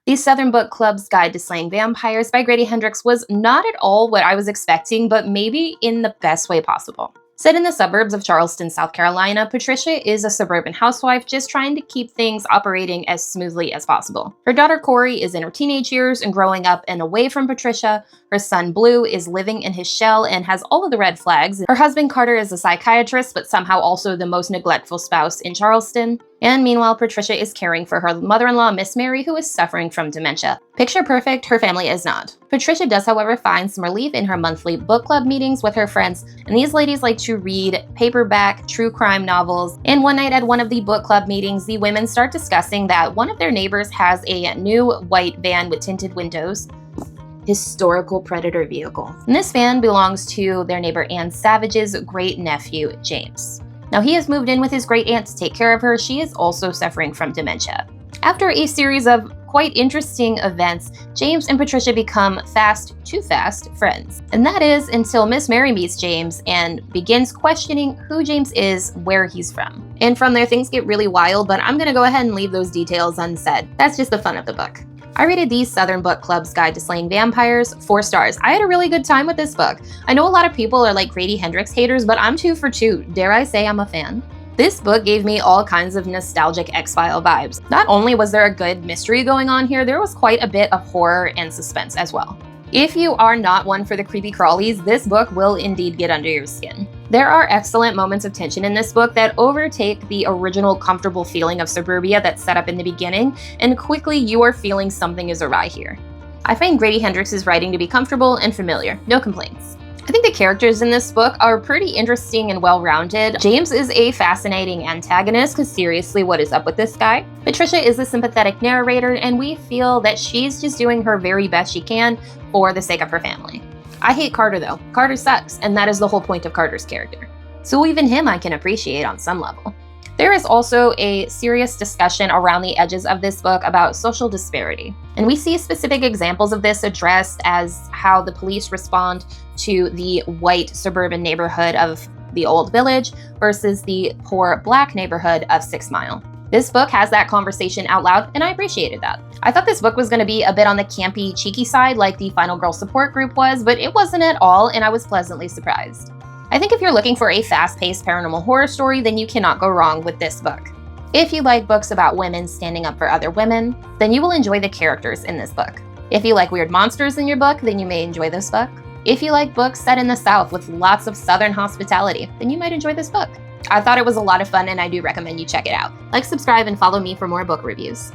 The Southern Book Club's Guide to Slaying Vampires by Grady Hendrix was not at all what I was expecting, but maybe in the best way possible. Set in the suburbs of Charleston, South Carolina, Patricia is a suburban housewife just trying to keep things operating as smoothly as possible. Her daughter Corey is in her teenage years and growing up and away from Patricia. Her son Blue is living in his shell and has all of the red flags. Her husband Carter is a psychiatrist, but somehow also the most neglectful spouse in Charleston. And meanwhile, Patricia is caring for her mother-in-law, Miss Mary, who is suffering from dementia. Picture perfect, her family is not. Patricia does, however, find some relief in her monthly book club meetings with her friends, and these ladies like to read paperback true crime novels. And one night at one of the book club meetings, the women start discussing that one of their neighbors has a new white van with tinted windows. Historical predator vehicle. And this van belongs to their neighbor Ann Savage's great-nephew, James. Now, he has moved in with his great-aunt to take care of her. She is also suffering from dementia. After a series of quite interesting events, James and Patricia become too fast friends. And that is until Miss Mary meets James and begins questioning who James is, where he's from. And from there, things get really wild, but I'm gonna go ahead and leave those details unsaid. That's just the fun of the book. I rated the Southern Book Club's Guide to Slaying Vampires 4 stars. I had a really good time with this book. I know a lot of people are like Grady Hendrix haters, but I'm 2 for 2. Dare I say I'm a fan? This book gave me all kinds of nostalgic X-File vibes. Not only was there a good mystery going on here, there was quite a bit of horror and suspense as well. If you are not one for the creepy crawlies, this book will indeed get under your skin. There are excellent moments of tension in this book that overtake the original comfortable feeling of suburbia that's set up in the beginning, and quickly you are feeling something is awry here. I find Grady Hendrix's writing to be comfortable and familiar, no complaints. I think the characters in this book are pretty interesting and well-rounded. James is a fascinating antagonist, because seriously, what is up with this guy? Patricia is a sympathetic narrator, and we feel that she's just doing her very best she can for the sake of her family. I hate Carter though. Carter sucks, and that is the whole point of Carter's character. So even him I can appreciate on some level. There is also a serious discussion around the edges of this book about social disparity. And we see specific examples of this addressed as how the police respond to the white suburban neighborhood of the Old Village versus the poor black neighborhood of 6 Mile. This book has that conversation out loud, and I appreciated that. I thought this book was going to be a bit on the campy, cheeky side like the Final Girl support group was, but it wasn't at all, and I was pleasantly surprised. I think if you're looking for a fast-paced paranormal horror story, then you cannot go wrong with this book. If you like books about women standing up for other women, then you will enjoy the characters in this book. If you like weird monsters in your book, then you may enjoy this book. If you like books set in the South with lots of Southern hospitality, then you might enjoy this book. I thought it was a lot of fun, and I do recommend you check it out. Like, subscribe, and follow me for more book reviews.